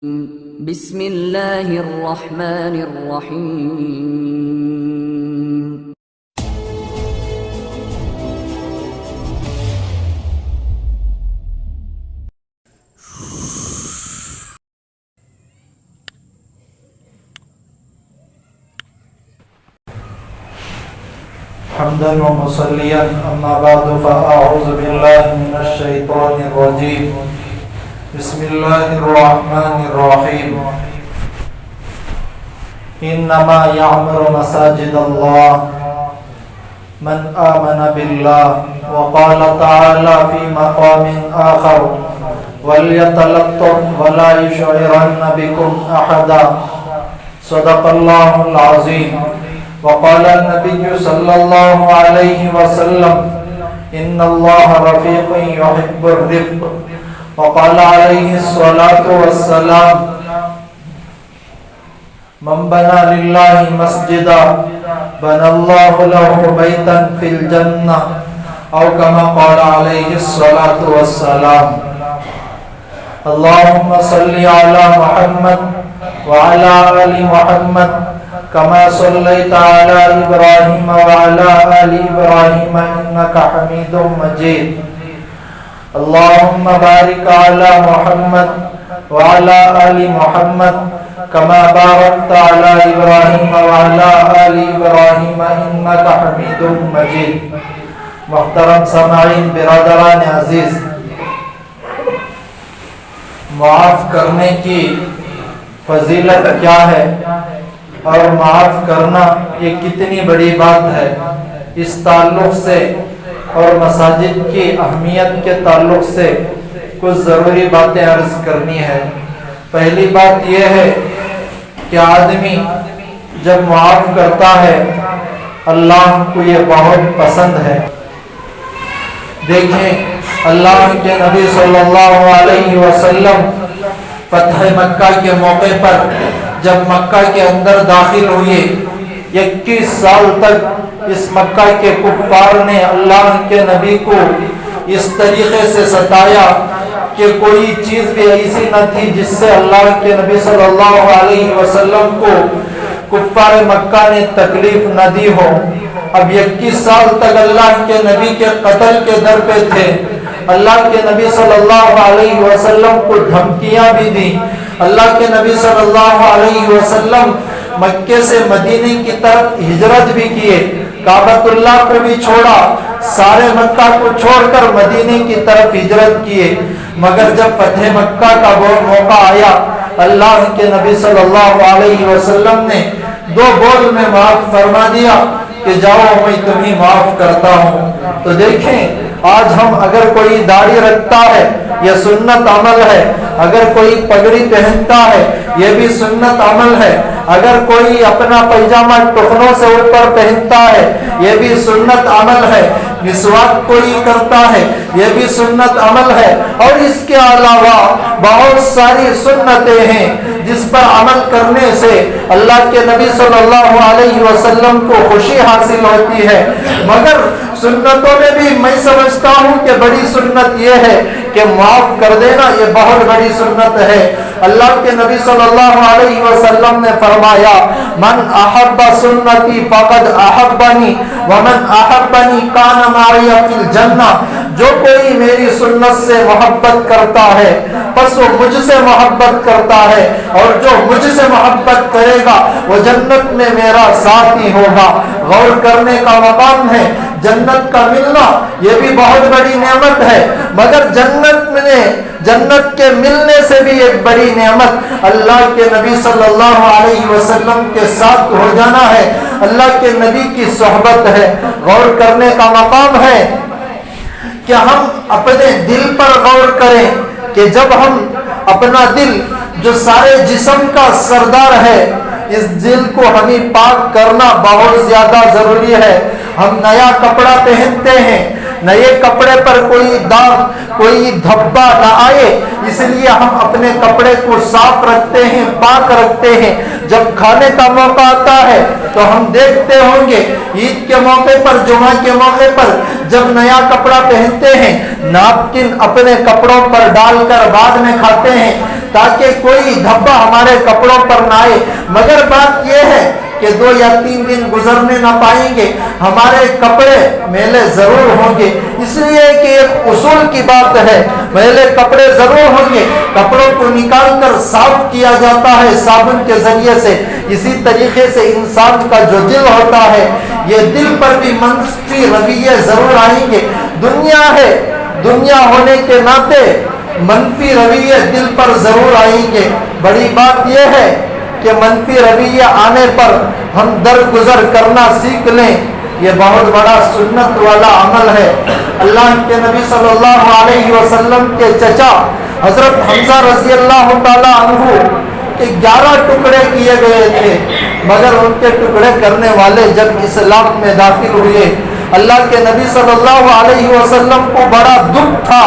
بسم اللہ الرحمن الرحیم حمدا ومصليا اما بعد فاعوذ بالله من الشيطان الرجيم بسم الله الرحمن الرحيم انما يعمر مساجد الله من آمن بالله وقال تعالى في مقام آخر وليتلطف ولا يشعرن بكم أحدا صدق الله العظيم وقال النبي صلى الله عليه وسلم إن الله رفيق يحب الرفق وقال عليه الصلاة والسلام من بنى لله مسجدا بنى الله له بيتا في الجنة أو كما قال عليه الصلاة والسلام اللهم صل على محمد وعلى آل محمد كما صليت على إبراهيم وعلى آل إبراهيم إنك حميد مجيد اللهم بارك على محمد وعلى آل محمد كما باركت على إبراهيم وعلى آل إبراهيم إنك حميد مجيد محترم سامعین برادران عزیز، معاف کرنے کی فضیلت کیا ہے اور معاف کرنا یہ کتنی بڑی بات ہے، اس تعلق سے اور مساجد کی اہمیت کے تعلق سے کچھ ضروری باتیں عرض کرنی ہے۔ پہلی بات یہ ہے کہ آدمی جب معاف کرتا ہے اللہ کو یہ بہت پسند ہے۔ دیکھیں اللہ کے نبی صلی اللہ علیہ وسلم فتح مکہ کے موقع پر جب مکہ کے اندر داخل ہوئے، 21 سال تک اس مکہ کے کفار نے اللہ کے نبی کو اس طریقے سے ستایا کہ کوئی چیز بھی ایسی نہ تھی جس سے اللہ کے نبی صلی اللہ علیہ وسلم کو کفار مکہ نے تکلیف نہ دی ہو۔ اب 21 سال تک اللہ کے نبی کے قتل کے در پہ تھے، اللہ کے نبی صلی اللہ علیہ وسلم کو دھمکیاں بھی دی، اللہ کے نبی صلی اللہ علیہ وسلم مکے سے مدینے کی طرف ہجرت بھی کیے، کعبۃ اللہ کو بھی چھوڑا، سارے مکہ کو چھوڑ کر مدینے کی طرف ہجرت کیے، مگر جب فتح مکہ کا موقع آیا اللہ کے نبی صلی اللہ علیہ وسلم نے 2 بول میں معاف فرما دیا کہ جاؤ میں تمہیں معاف کرتا ہوں۔ تو دیکھیں آج ہم اگر کوئی داڑھی رکھتا ہے یہ سنت عمل ہے، اگر کوئی پگڑی پہنتا ہے یہ بھی سنت عمل ہے، اگر کوئی اپنا پیجامہ ٹخنوں سے اوپر پہنتا ہے یہ بھی سنت عمل ہے، مسواک کوئی کرتا ہے یہ بھی سنت عمل ہے، اور اس کے علاوہ بہت ساری سنتیں ہیں جس پر عمل کرنے سے اللہ کے نبی صلی اللہ علیہ وسلم کو خوشی حاصل ہوتی ہے۔ مگر سنتوں میں بھی میں سمجھتا ہوں کہ بڑی سنت یہ ہے کہ معاف کر دینا، یہ بہت بڑی سنت ہے۔ اللہ کے نبی صلی اللہ علیہ وسلم نے فرمایا من احب سنتی فقد احبنی ومن احبنی کان معی فی الجنہ، جو کوئی میری سنت سے محبت کرتا ہے پس وہ مجھ سے محبت کرتا ہے، اور جو مجھ سے محبت کرے گا وہ جنت میں میرا ساتھی ہوگا۔ غور کرنے کا مقام ہے، جنت کا ملنا یہ بھی بہت بڑی نعمت ہے، مگر جنت کے ملنے سے بھی ایک بڑی نعمت اللہ کے نبی صلی اللہ علیہ وسلم کے ساتھ ہو جانا ہے، اللہ کے نبی کی صحبت ہے۔ غور کرنے کا مقام ہے کہ ہم اپنے دل پر غور کریں کہ جب ہم اپنا دل جو سارے جسم کا سردار ہے اس دل کو ہمیں پاک کرنا بہت زیادہ ضروری ہے۔ ہم نیا کپڑا پہنتے ہیں، نئے کپڑے پر کوئی داغ کوئی دھبا نہ آئے، اس لیے ہم اپنے کپڑے کو صاف رکھتے ہیں، پاک رکھتے ہیں۔ جب کھانے کا موقع آتا ہے تو ہم دیکھتے ہوں گے عید کے موقع پر، جمعہ کے موقع پر جب نیا کپڑا پہنتے ہیں ناپکن اپنے کپڑوں پر ڈال کر بعد میں کھاتے ہیں تاکہ کوئی دھبا ہمارے کپڑوں پر نہ آئے۔ مگر بات یہ ہے کہ 2 یا 3 دن گزرنے نہ پائیں گے، ہمارے کپڑے میلے ضرور ہوں گے۔ اس لیے کہ ایک اصول کی بات ہے، میلے کپڑے ضرور ہوں گے، کپڑوں کو نکال کر صاف کیا جاتا ہے صابن کے ذریعے سے۔ اسی طریقے سے انسان کا جو دل ہوتا ہے، یہ دل پر بھی منفی رویے ضرور آئیں گے۔ دنیا ہے، دنیا ہونے کے ناطے منفی رویے دل پر ضرور آئیں گے۔ بڑی بات یہ ہے کہ منفی رویہ آنے پر ہم درگزر کرنا سیکھ لیں، یہ بہت بڑا سنت والا عمل ہے۔ اللہ کے نبی صلی اللہ علیہ وسلم کے چچا حضرت حمزہ رضی اللہ تعالی عنہ کے 11 ٹکڑے کیے گئے تھے، مگر ان کے ٹکڑے کرنے والے جب اسلام میں داخل ہوئے، اللہ کے نبی صلی اللہ علیہ وسلم کو بڑا دکھ تھا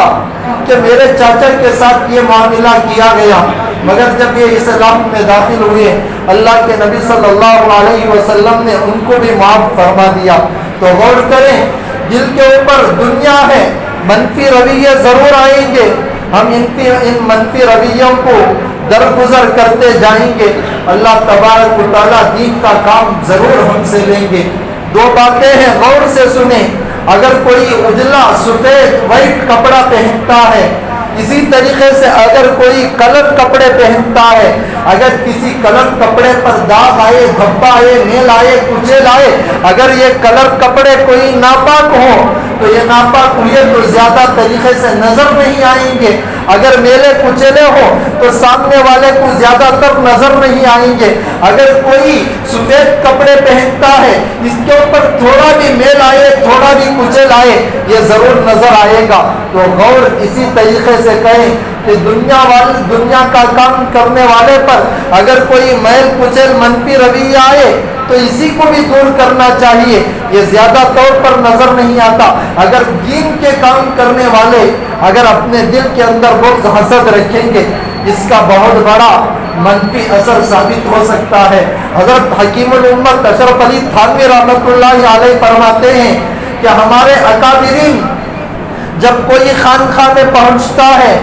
کہ میرے چاچا کے ساتھ یہ معاملہ کیا گیا، مگر جب یہ اسلام میں داخل ہوئے اللہ کے نبی صلی اللہ علیہ وسلم نے ان کو بھی معاف فرما دیا۔ تو غور کریں، دل کے اوپر دنیا ہے، منفی رویے ضرور آئیں گے، ہم ان منفی رویوں کو درگزر کرتے جائیں گے، اللہ تبارک و تعالیٰ دین کا کام ضرور ہم سے لیں گے۔ 2 باتیں ہیں، غور سے سنیں۔ اگر کوئی اجلا سفید وائٹ کپڑا پہنتا ہے، اسی طریقے سے اگر کوئی کلر کپڑے پہنتا ہے، اگر کسی کلر کپڑے پر داغ آئے، دھبا آئے، میل آئے، کچیل آئے، اگر یہ کلر کپڑے کوئی ناپاک ہو تو یہ ناپاک ہوئے تو زیادہ طریقے سے نظر نہیں آئیں گے، اگر میلے کچیلے ہو تو سامنے والے کو زیادہ تر نظر نہیں آئیں گے۔ اگر کوئی سفید کپڑے پہنتا ہے، اس کے اوپر تھوڑا بھی میل آئے، تھوڑا بھی کچیل آئے، یہ ضرور نظر آئے گا۔ تو غور اسی طریقے سے کہیں کہ دنیا کا کام کرنے والے پر اگر کوئی میل کچیل منفی رویہ آئے تو اسی کو بھی دور کرنا چاہیے، یہ زیادہ طور پر نظر نہیں آتا۔ اگر دین کے کام کرنے والے اگر اپنے دل کے اندر بغض حسد رکھیں گے، اس کا بہت بڑا منفی اثر ثابت ہو سکتا ہے۔ حضرت حکیم الامت اشرف علی تھانوی رحمۃ اللہ علیہ فرماتے ہیں کہ ہمارے اکابرین جب کوئی خانقاہ میں پہنچتا ہے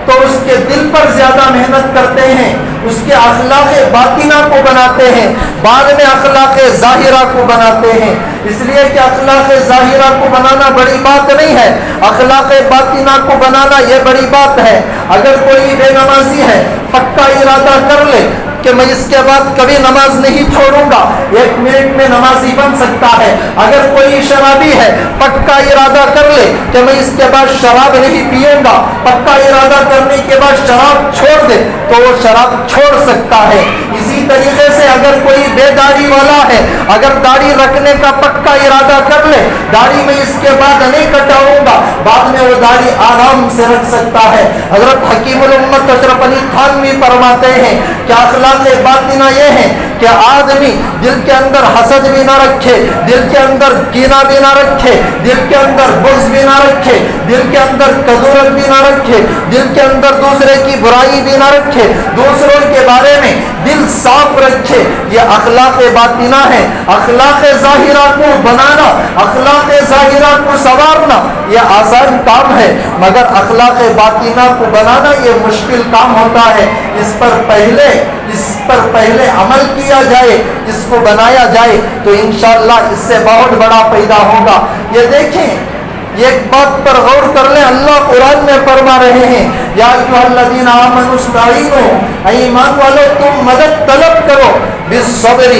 تو اس کے دل پر زیادہ محنت کرتے ہیں، اس کے اخلاق باطنہ کو بناتے ہیں، بعد میں اخلاق ظاہرہ کو بناتے ہیں۔ اس لیے کہ اخلاق ظاہرہ کو بنانا بڑی بات نہیں ہے، اخلاق باطنہ کو بنانا یہ بڑی بات ہے۔ اگر کوئی بے نمازی ہے، پکا ارادہ کر لے کہ میں اس کے بعد کبھی نماز نہیں چھوڑوں گا، 1 منٹ میں نمازی بن سکتا ہے۔ اگر کوئی شرابی ہے، پکا ارادہ کر لے کہ میں اس کے بعد شراب نہیں پیوں گا، پکا ارادہ کرنے کے بعد شراب چھوڑ دے تو وہ شراب چھوڑ سکتا ہے۔ اسی طریقے سے اگر کوئی بے داڑھی والا ہے، اگر داڑھی رکھنے کا پکا ارادہ کر لے، داڑھی میں اس کے بعد نہیں کٹاؤں گا، بعد میں وہ داڑھی آرام سے رکھ سکتا ہے۔ حضرت حکیم الامت اشرف علی تھانوی فرماتے ہیں کہ اخلاق باطنہ یہ ہے کہ آدمی دل کے اندر حسد بھی نہ رکھے، دل کے اندر کینہ بھی نہ رکھے، دل کے اندر بغض بھی نہ رکھے، دل کے اندر کدورت بھی نہ رکھے، دل کے اندر دوسرے کی برائی بھی نہ رکھے، دوسروں کے بارے میں دل صاف رکھے۔ یہ اخلاق باطنہ ہے۔ اخلاق ظاہرہ کو بنانا، اخلاق ظاہرہ کو سنوارنا یہ آسان کام ہے، مگر اخلاق باطنہ کو بنانا یہ مشکل کام ہوتا ہے۔ اس پر پہلے عمل کیا جائے، اس کو بنایا جائے تو انشاءاللہ اس سے بہت بڑا فائدہ ہوگا۔ یہ دیکھیں، ایک بات پر غور کر لیں، اللہ قرآن میں فرما رہے ہیں یا ایھا الذین آمنوا استعینوا، اے ایمان والو تم مدد طلب کرو بالصبر،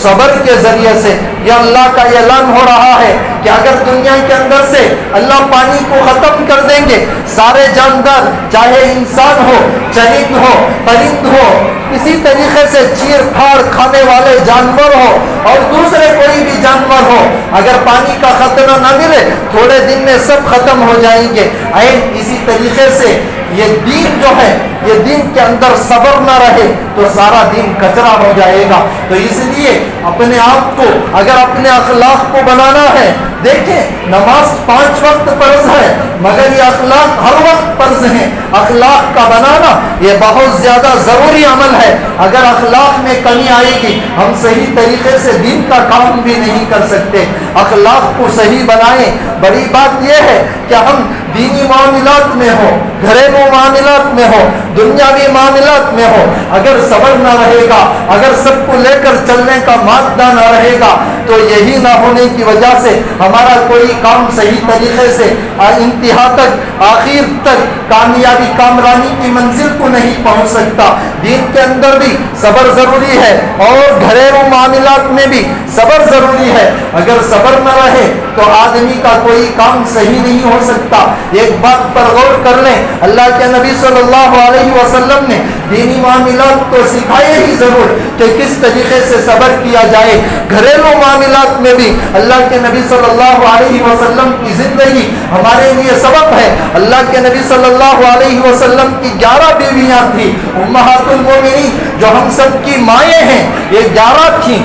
صبر کے ذریعے سے۔ یہ اللہ کا اعلان ہو رہا ہے کہ اگر دنیا کے اندر سے اللہ پانی کو ختم کر دیں گے، سارے جاندار چاہے انسان ہو، چرند ہو، پرند ہو، اسی طریقے سے چیر پھاڑ کھانے والے جانور ہو اور دوسرے کوئی بھی جانور ہو، اگر پانی کا خطرہ نہ ملے تھوڑے دن میں سب ختم ہو جائیں گے۔ اسی طریقے سے یہ دین جو ہے، یہ دین کے اندر صبر نہ رہے تو سارا دین کچرا ہو جائے گا. تو اس لیے اپنے آپ کو، اگر اپنے اخلاق کو بنانا ہے، دیکھیں نماز 5 وقت فرض ہے مگر یہ اخلاق ہر وقت فرض ہیں. اخلاق کا بنانا یہ بہت زیادہ ضروری عمل ہے. اگر اخلاق میں کمی آئے گی ہم صحیح طریقے سے دین کا کام بھی نہیں کر سکتے. اخلاق کو صحیح بنائیں. بڑی بات یہ ہے کہ ہم دینی معاملات میں ہو، گھریلو معاملات میں ہو، دنیاوی معاملات میں ہو، اگر صبر نہ رہے گا، اگر سب کو لے کر چلنے کا مادہ نہ رہے گا تو یہی نہ ہونے کی وجہ سے ہمارا کوئی کام صحیح طریقے سے انتہا تک، آخر تک کامیابی، کامرانی کی منزل کو نہیں پہنچ سکتا. دین کے اندر بھی صبر ضروری ہے اور گھریلو معاملات میں بھی صبر ضروری ہے. اگر صبر نہ رہے تو آدمی کا کوئی کام صحیح نہیں ہو سکتا. ایک بات پر غور کر لیں، اللہ کے نبی صلی اللہ علیہ وسلم نے دینی معاملات تو سکھائے ہی ضرور کہ کس طریقے سے صبر کیا جائے. گھریلو معاملات میں بھی اللہ کے نبی صلی اللہ علیہ وسلم کی زندگی ہمارے لیے سبق ہے. اللہ کے نبی صلی اللہ علیہ وسلم کی 11 بیویاں تھیں امہات المومنین، جو ہم سب کی مائیں ہیں. یہ 11 تھیں.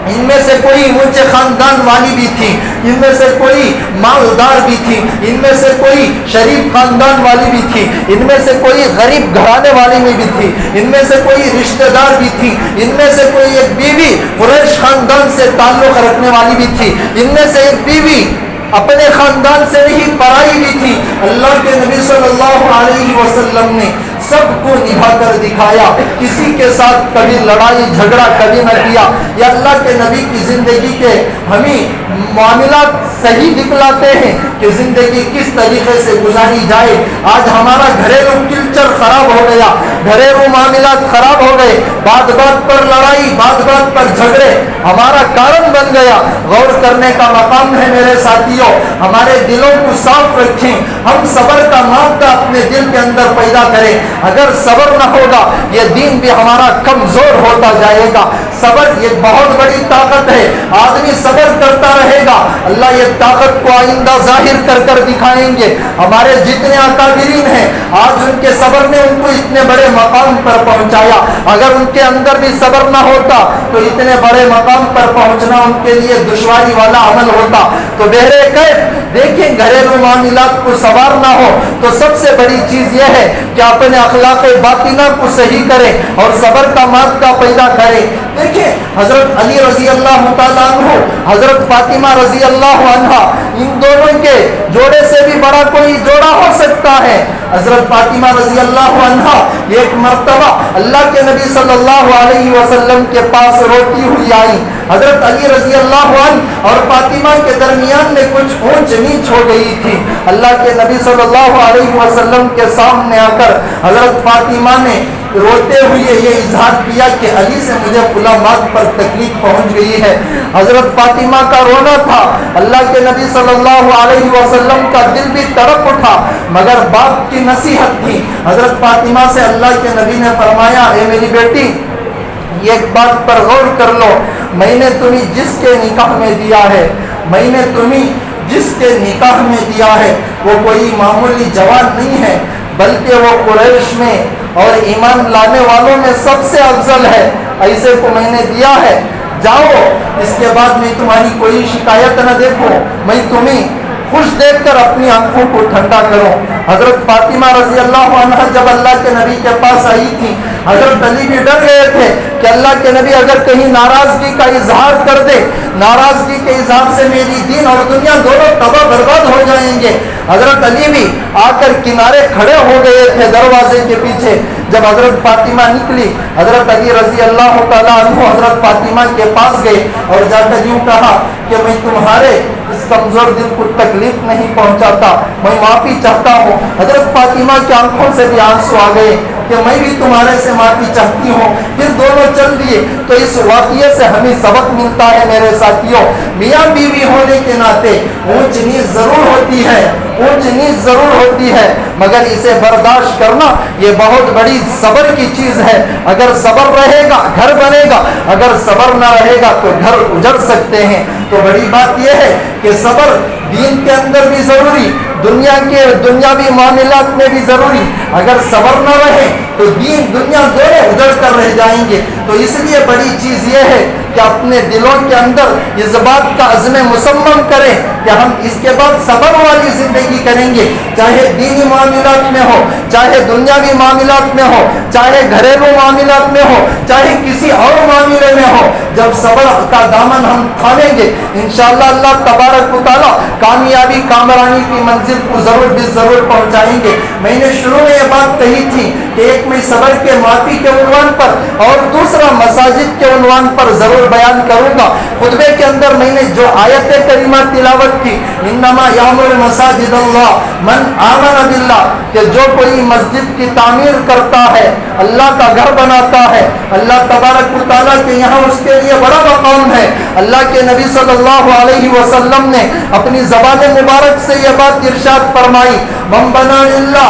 ان میں سے کوئی اونچے خاندان والی بھی تھی، ان میں سے کوئی مالدار بھی تھی، ان میں سے کوئی شریف خاندان والی بھی تھی، ان میں سے کوئی غریب گھرانے والی میں بھی تھی، ان میں سے کوئی رشتہ دار بھی تھی، ان میں سے کوئی ایک بیوی قریش خاندان سے تعلق رکھنے والی بھی تھی، ان میں سے ایک بیوی اپنے خاندان سے نہیں پرائی بھی تھی. اللہ کے نبی صلی اللہ علیہ وسلم نے سب کو نبھا کر دکھایا. کسی کے ساتھ کبھی لڑائی جھگڑا کبھی نہ کیا. یہ اللہ کے نبی کی زندگی کے ہمیں معاملات صحیح دکھلاتے ہیں کہ زندگی کس طریقے سے گزاری جائے. آج ہمارا گھریلو کلچر خراب ہو گیا، گھریلو معاملات خراب ہو گئے، بات بات پر لڑائی، بات بات پر جھگڑے ہمارا کارن بن گیا. غور کرنے کا مقام ہے میرے ساتھیوں. ہمارے دلوں کو صاف رکھیں. ہم صبر کا مادہ اپنے دل کے اندر پیدا کریں. اگر صبر نہ ہوگا یہ دین بھی ہمارا کمزور ہوتا جائے گا. صبر یہ بہت بڑی طاقت ہے. آدمی صبر کرتا رہے گا اللہ یہ طاقت کو آئندہ ظاہر کر کر دکھائیں گے. ہمارے جتنے اکابرین ہیں آج ان کے صبر نے ان کو اتنے بڑے مقام پر پہنچایا. اگر ان کے اندر بھی صبر نہ ہوتا تو اتنے بڑے مقام پر پہنچنا ان کے لیے دشواری والا عمل ہوتا. تو بہرے دیکھیں گھریلو معاملات کو سنوارنا ہو تو سب سے بڑی چیز یہ ہے کہ اپنے اخلاق باطنہ کو صحیح کریں اور صبر کا مادہ پیدا کریں. دیکھیں حضرت علی رضی اللہ تعالیٰ عنہ، حضرت فاطمہ رضی اللہ عنہا، ان دونوں کے جوڑے سے بھی بڑا کوئی جوڑا ہو سکتا ہے. حضرت فاطمہ رضی اللہ عنہا ایک مرتبہ اللہ کے نبی صلی اللہ علیہ وسلم کے پاس روتی ہوئی آئی. حضرت علی رضی اللہ عنہ اور فاطمہ کے درمیان میں کچھ اونچ نیچ ہو گئی تھی. اللہ کے نبی صلی اللہ علیہ وسلم کے سامنے آ کر حضرت فاطمہ نے روتے ہوئے یہ اظہار کیا کہ علی سے مجھے فلاں بات پر تکلیف پہنچ گئی ہے. حضرت فاطمہ کا رونا تھا. اللہ کے نبی صلی اللہ علیہ وسلم کا دل بھی تڑپ اٹھا مگر باپ کی نصیحت تھی. حضرت فاطمہ سے اللہ کے نبی نے فرمایا، اے میری بیٹی ایک بات پر غور کر لو، میں نے تمہیں جس کے نکاح میں دیا ہے، میں نے تمہیں جس کے نکاح میں دیا ہے وہ کوئی معمولی جوان نہیں ہے بلکہ وہ قریش میں اور ایمان لانے والوں میں سب سے افضل ہے. ایسے کو میں نے دیا ہے. جاؤ اس کے بعد میں تمہاری کوئی شکایت نہ دیکھوں، میں تمہیں خوش دیکھ کر اپنی آنکھوں کو ٹھنڈا کروں. حضرت فاطمہ رضی اللہ عنہ جب اللہ کے نبی کے پاس آئی تھی، حضرت علی بھی ڈر گئے تھے کہ اللہ کے نبی اگر کہیں ناراضگی کا اظہار کر دے، ناراضگی کے اظہار سے میری دین اور دنیا دونوں تباہ برباد ہو جائیں گے. حضرت علی بھی آ کر کنارے کھڑے ہو گئے تھے دروازے کے پیچھے. جب حضرت فاطمہ نکلی حضرت علی رضی اللہ تعالیٰ عنہ حضرت فاطمہ کے پاس گئے اور جا کر یوں کہا کہ میں تمہارے اس کمزور دل کو تکلیف نہیں پہنچاتا، میں معافی چاہتا ہوں. حضرت فاطمہ کی آنکھوں سے بھی آنسو آ گئے کہ میں بھی تمہارے سے معافی چاہتی ہوں. پھر دونوں چل دیے. تو اس واقعے سے ہمیں سبق ملتا ہے میرے ساتھیوں، میاں بیوی ہونے کے ناطے اونچ نیچ ضرور ہوتی ہے، اونچ نیچ ضرور ہوتی ہے مگر اسے برداشت کرنا یہ بہت بڑی صبر کی چیز ہے. اگر صبر رہے گا گھر بنے گا، اگر صبر نہ رہے گا تو گھر اجڑ سکتے ہیں. تو بڑی بات یہ ہے کہ صبر دین کے اندر بھی ضروری، دنیا کے دنیاوی معاملات میں بھی ضروری. اگر صبر نہ رہے تو دین دنیا دونوں اجڑ کر رہ جائیں گے. تو اس لیے بڑی چیز یہ ہے کہ اپنے دلوں کے اندر اس بات کا عزم مصمم کریں کہ ہم اس کے بعد صبر والی زندگی کریں گے, چاہے دینی معاملات میں ہو, چاہے دنیاوی معاملات میں ہو, چاہے گھریلو معاملات میں ہو, چاہے کسی اور معاملے میں ہو. جب صبر کا دامن ہم تھامیں گے انشاءاللہ اللہ تبارک و تعالیٰ کامیابی کامرانی کی منزل کو ضرور بھی ضرور پہنچائیں گے. میں نے شروع میں یہ بات کہی تھی کہ ایک میں صبر کے معافی کے عنوان پر اور دوسرا مساجد کے عنوان پر ضرور بیان کروں گا. خطبے کے اندر میں نے جو آیت کریمہ تلاوت کی, انما یامر مساجد اللہ من آمن باللہ, کہ جو کوئی مسجد کی تعمیر کرتا ہے, اللہ کا گھر بناتا ہے, اللہ تبارک و تعالیٰ کے یہاں اس کے لیے بڑا مقام ہے. اللہ کے نبی صلی اللہ علیہ وسلم نے اپنی زبان مبارک سے یہ بات ارشاد فرمائی, من بنا للہ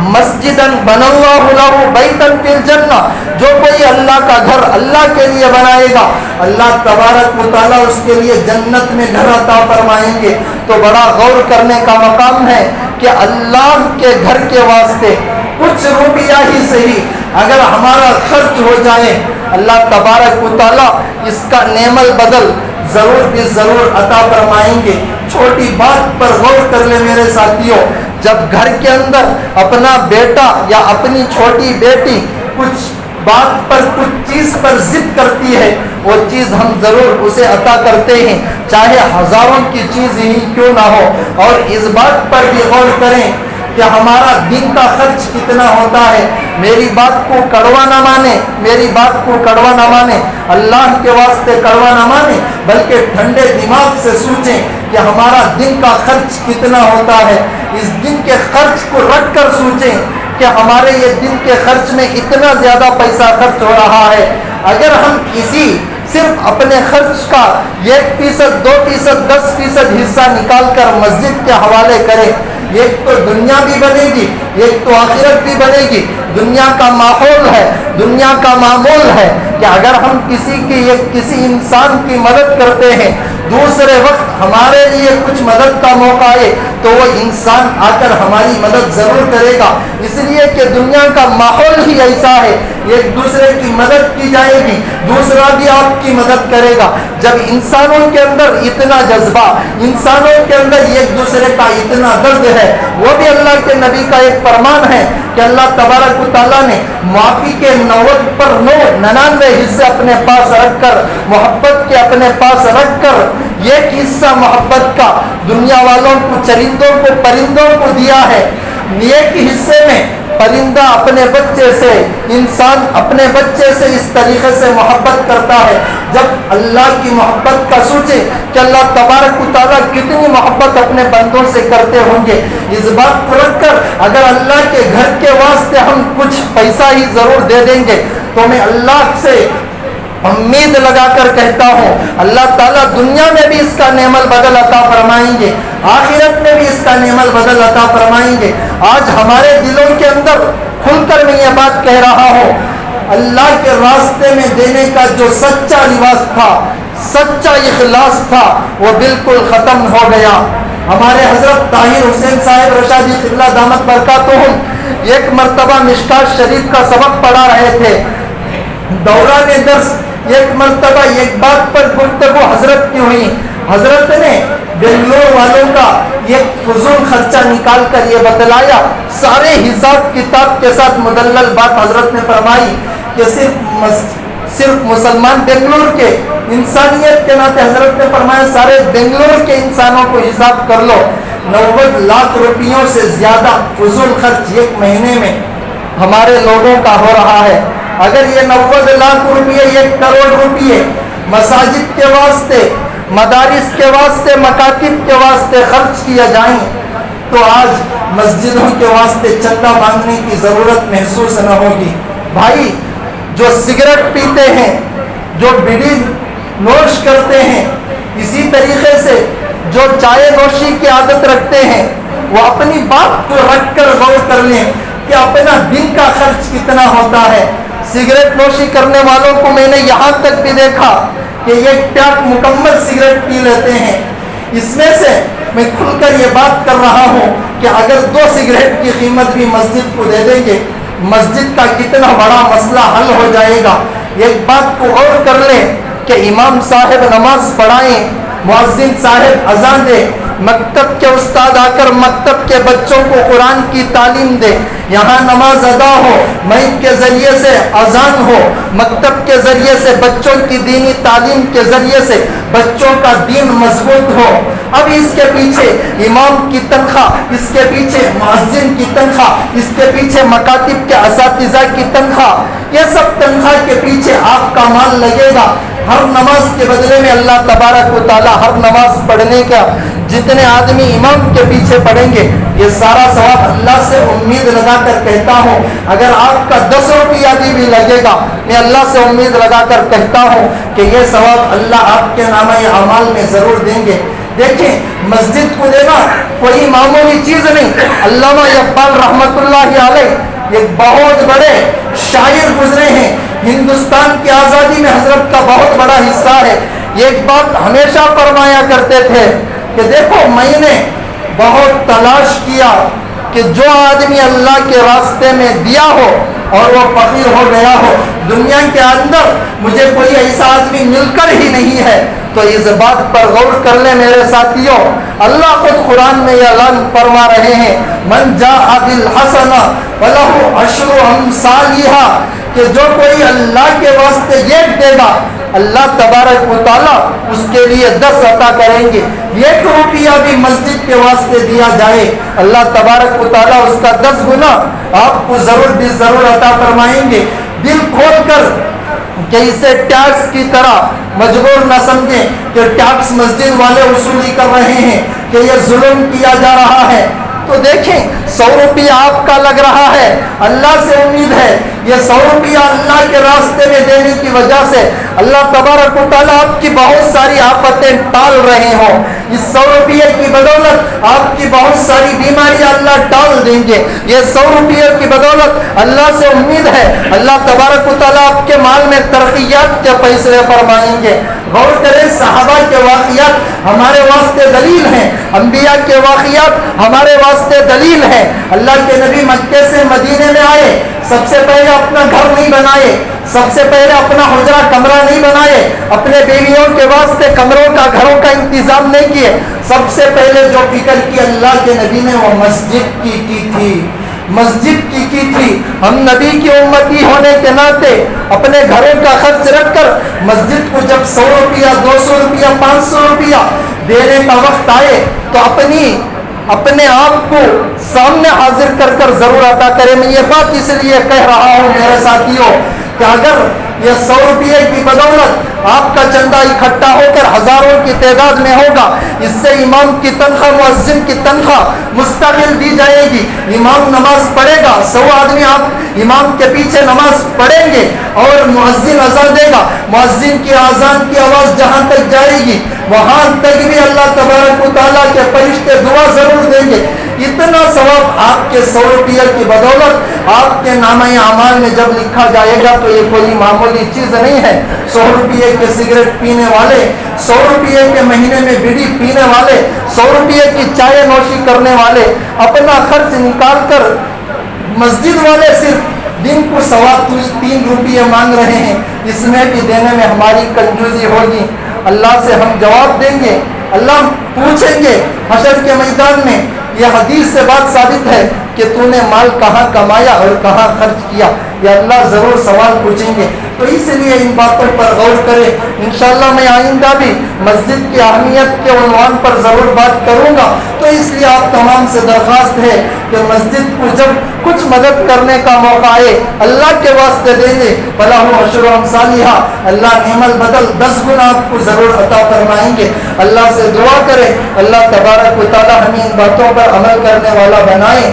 مسجدن بنا اللہ لہ بیتن فی الجنہ, جو کوئی اللہ کا گھر اللہ کے لیے بنائے گا اللہ تبارک و تعالیٰ اس کے لیے جنت میں گھر عطا فرمائیں گے. تو بڑا غور کرنے کا مقام ہے کہ اللہ کے گھر کے واسطے کچھ روپیہ ہی صحیح اگر ہمارا خرچ ہو جائے اللہ تبارک و تعالیٰ اس کا نعم البدل ضرور بھی ضرور عطا فرمائیں گے. چھوٹی بات پر غور کر لے میرے ساتھیوں, جب گھر کے اندر اپنا بیٹا یا اپنی چھوٹی بیٹی کچھ بات پر کچھ چیز پر ضد کرتی ہے, وہ چیز ہم ضرور اسے عطا کرتے ہیں, چاہے ہزاروں کی چیز ہی کیوں نہ ہو. اور اس بات پر بھی غور کریں کہ ہمارا دن کا خرچ کتنا ہوتا ہے. میری بات کو کڑوا نہ مانے, میری بات کو کڑوا نہ مانے, اللہ کے واسطے کڑوا نہ مانے, بلکہ ٹھنڈے دماغ سے سوچیں کہ ہمارا دن کا خرچ کتنا ہوتا ہے. اس دن کے خرچ کو رکھ کر سوچیں کہ ہمارے یہ دن کے خرچ میں اتنا زیادہ پیسہ خرچ ہو رہا ہے. اگر ہم کسی صرف اپنے خرچ کا 1%, 2%, 10% حصہ نکال کر مسجد کے حوالے کریں, ایک تو دنیا بھی بنے گی, ایک تو آخرت بھی بنے گی. دنیا کا ماحول ہے, دنیا کا معمول ہے کہ اگر ہم کسی انسان کی مدد کرتے ہیں, دوسرے وقت ہمارے لیے کچھ مدد کا موقع آئے تو وہ انسان آ کر ہماری مدد ضرور کرے گا. اس لیے کہ دنیا کا ماحول ہی ایسا ہے, ایک دوسرے کی مدد کی جائے گی, دوسرا بھی آپ کی مدد کرے گا. جب انسانوں کے اندر اتنا جذبہ, انسانوں کے اندر ایک دوسرے کا اتنا درد ہے, وہ بھی اللہ کے نبی کا ایک فرمان ہے کہ اللہ تبارک و تعالیٰ نے معافی کے 90 پر 99 حصے اپنے پاس رکھ کر, محبت کے اپنے پاس رکھ کر, ایک حصہ محبت کا دنیا والوں کو, چرندوں کو, پرندوں کو دیا ہے. ایک حصے میں پرندہ اپنے بچے سے, انسان اپنے بچے سے اس طریقے سے محبت کرتا ہے. جب اللہ کی محبت کا سوچیں کہ اللہ تبارک و تعالیٰ کتنی محبت اپنے بندوں سے کرتے ہوں گے, اس بات کو رکھ کر اگر اللہ کے گھر کے واسطے ہم کچھ پیسہ ہی ضرور دے دیں گے تو میں اللہ سے امید لگا کر کہتا ہوں اللہ تعالیٰ دنیا میں بھی اس کا نعم البدل عطا فرمائیں گے, آخرت میں بھی اس کا نعم البدل عطا فرمائیں گے. آج ہمارے دلوں کے اندر کھل کر میں یہ بات کہہ رہا ہوں, اللہ کے راستے میں دینے کا جو سچا لباس تھا, سچا اخلاص تھا, وہ بالکل ختم ہو گیا. ہمارے حضرت طاہر حسین صاحب رشادی قبلہ دامت برکاتہم ایک مرتبہ مشکات شریف کا سبق پڑھا رہے تھے. دوران درس ایک مرتبہ ایک بات پر گفتگو حضرت کی ہوئی. حضرت نے بنگلور والوں کا ایک فضول خرچہ نکال کر یہ بتلایا, سارے حساب کتاب کے ساتھ مدلل بات حضرت نے فرمائی کہ صرف مسلمان بنگلور کے, انسانیت کے ناطے حضرت نے فرمایا سارے بنگلور کے انسانوں کو حساب کر لو, 90 لاکھ روپیوں سے زیادہ فضول خرچ ایک مہینے میں ہمارے لوگوں کا ہو رہا ہے. اگر یہ 90 لاکھ روپیے, 1 کروڑ روپیے مساجد کے واسطے, مدارس کے واسطے, مکاتب کے واسطے خرچ کیا جائیں تو آج مسجدوں کے واسطے چندہ مانگنے کی ضرورت محسوس نہ ہوگی. بھائی, جو سگریٹ پیتے ہیں, جو بیڑی نوش کرتے ہیں, اسی طریقے سے جو چائے نوشی کی عادت رکھتے ہیں, وہ اپنی بات کو رکھ کر غور کر لیں کہ اپنا دن کا خرچ کتنا ہوتا ہے. سگریٹ نوشی کرنے والوں کو میں نے یہاں تک بھی دیکھا کہ ایک پیک مکمل سگریٹ پی لیتے ہیں, اس میں سے میں کھل کر یہ بات کر رہا ہوں کہ اگر 2 سگریٹ کی قیمت بھی مسجد کو دے دیں گے، مسجد کا کتنا بڑا مسئلہ حل ہو جائے گا۔ ایک بات کو غور کر لیں کہ امام صاحب نماز پڑھائیں، مؤذن صاحب اذان دے، مکتب کے استاد آ کر مکتب کے بچوں کو قرآن کی تعلیم دے، یہاں نماز ادا ہو، مائک کے ذریعے سے اذان ہو، مکتب کے ذریعے سے بچوں کی دینی تعلیم کے ذریعے سے بچوں کا دین مضبوط ہو۔ اب اس کے پیچھے امام کی تنخواہ، اس کے پیچھے مؤذن کی تنخواہ، اس کے پیچھے مکاتب کے اساتذہ کی تنخواہ، یہ سب تنخواہ کے پیچھے آپ کا مال لگے گا۔ ہر نماز کے بدلے میں اللہ تبارک و تعالی ہر نماز پڑھنے کا جتنے آدمی امام کے پیچھے پڑھیں گے، یہ سارا ثواب اللہ سے امید لگا کر کہتا ہوں، اگر آپ کا 10 روپیہ بھی لگے گا، میں اللہ سے امید لگا کر کہتا ہوں کہ یہ ثواب اللہ آپ کے نامہ اعمال میں ضرور دیں گے۔ دیکھیں، مسجد کو دینا کوئی معمولی چیز نہیں۔ علامہ اقبال رحمۃ اللہ علیہ ایک بہت بڑے شاعر گزرے ہیں، ہندوستان کی آزادی میں حضرت کا بہت بڑا حصہ ہے۔ یہ ایک بات ہمیشہ فرمایا کرتے تھے کہ دیکھو، میں نے بہت تلاش کیا کہ جو آدمی اللہ کے راستے میں دیا ہو اور وہ فقیر ہو گیا ہو، دنیا کے اندر مجھے کوئی ایسا آدمی مل کر ہی نہیں ہے۔ تو اس بات پر غور کر لیں میرے ساتھیوں، اللہ خود قرآن میں یہ اعلان فرما رہے ہیں، من جاء بالحسنہ فلہ عشر امثالھا، کہ جو کوئی اللہ کے واسطے ایک دے گا، اللہ تبارک و تعالیٰ اس کے لیے 10 عطا کریں گے۔ 1 روپیہ بھی مسجد کے واسطے دیا جائے، اللہ تبارک و تعالیٰ اس کا 10 گنا آپ کو ضرور عطا فرمائیں گے۔ دل کھول کر کہ اسے ٹیکس کی طرح مجبور نہ سمجھیں کہ ٹیکس مسجد والے وصولی کر رہے ہیں، کہ یہ ظلم کیا جا رہا ہے۔ تو دیکھیں، 100 روپیہ آپ کا لگ رہا ہے، اللہ سے امید ہے یہ 100 روپیہ اللہ کے راستے میں دینے کی وجہ سے اللہ تبارک و تعالیٰ آپ کی بہت ساری آفتیں ٹال رہے ہوں۔ اس 100 روپیے کی بدولت آپ کی بہت ساری بیماریاں اللہ ٹال دیں گے۔ یہ 100 روپیے کی بدولت اللہ سے امید ہے اللہ تبارک و تعالیٰ آپ کے مال میں ترقیات کے فیصلے فرمائیں گے۔ غور کریں، صحابہ کے واقعات ہمارے واسطے دلیل ہیں، انبیاء کے واقعات ہمارے واسطے دلیل ہیں۔ اللہ کے نبی مکے سے مدینے میں آئے، سب سے پہلے اپنا گھر نہیں بنائے، سب سے پہلے اپنا حجرہ کمرہ نہیں بنائے، اپنے بیویوں کے واسطے گھروں کا انتظام نہیں کیے، سب سے پہلے جو فکر کی اللہ کے نبی نے وہ مسجد کی تھی، مسجد کی تھی۔ ہم نبی کی امتی ہونے کے ناطے اپنے گھروں کا خرچ رکھ کر مسجد کو جب 100 روپیہ 200 روپیہ 500 روپیہ دینے کا وقت آئے تو اپنے آپ کو سامنے حاضر کر ضرور عطا کرے۔ میں یہ بات اس لیے کہہ رہا ہوں میرے ساتھیوں کہ اگر یہ 100 روپیے کی بدولت آپ کا چندہ اکٹھا ہو کر ہزاروں کی تعداد میں ہوگا، اس سے امام کی تنخواہ، مؤذن کی تنخواہ مستقل دی جائے گی۔ امام نماز پڑھے گا، 100 آدمی آپ امام کے پیچھے نماز پڑھیں گے اور مؤذن اذان دے گا، مؤذن کی اذان کی آواز جہاں تک جائے گی وہاں تک بھی اللہ تبارک و تعالیٰ کے فرشتے دعا ضرور دیں گے۔ اتنا ثواب آپ کے 100 روپیہ کی بدولت آپ کے نامہ اعمال میں جب لکھا جائے گا تو یہ کوئی معمولی چیز نہیں ہے۔ 100 روپیے کے سگریٹ پینے والے، 100 روپیے کے مہینے میں بیڑی پینے والے، 100 روپیے کی چائے نوشی کرنے والے اپنا خرچ نکال کر مسجد والے صرف دن کو 3 روپیے مانگ رہے ہیں، اس میں بھی دینے میں ہماری کنجوسی ہوگی۔ اللہ سے ہم جواب دیں گے، اللہ پوچھیں گے حشر کے میدان میں، یہ حدیث سے بات ثابت ہے کہ تو نے مال کہاں کمایا اور کہاں خرچ کیا، یہ اللہ ضرور سوال پوچھیں گے۔ تو اس لیے ان باتوں پر غور کریں۔ انشاءاللہ میں آئندہ بھی مسجد کی اہمیت کے عنوان پر ضرور بات کروں گا۔ تو اس لیے آپ تمام سے درخواست ہے کہ مسجد کو جب کچھ مدد کرنے کا موقع آئے اللہ کے واسطے دیں گے، فلاح و عشر امثالھا، اللہ نعم البدل 10 گنا آپ کو ضرور عطا فرمائیں گے۔ اللہ سے دعا کریں اللہ تبارک و تعالی ہمیں ان باتوں پر عمل کرنے والا بنائے۔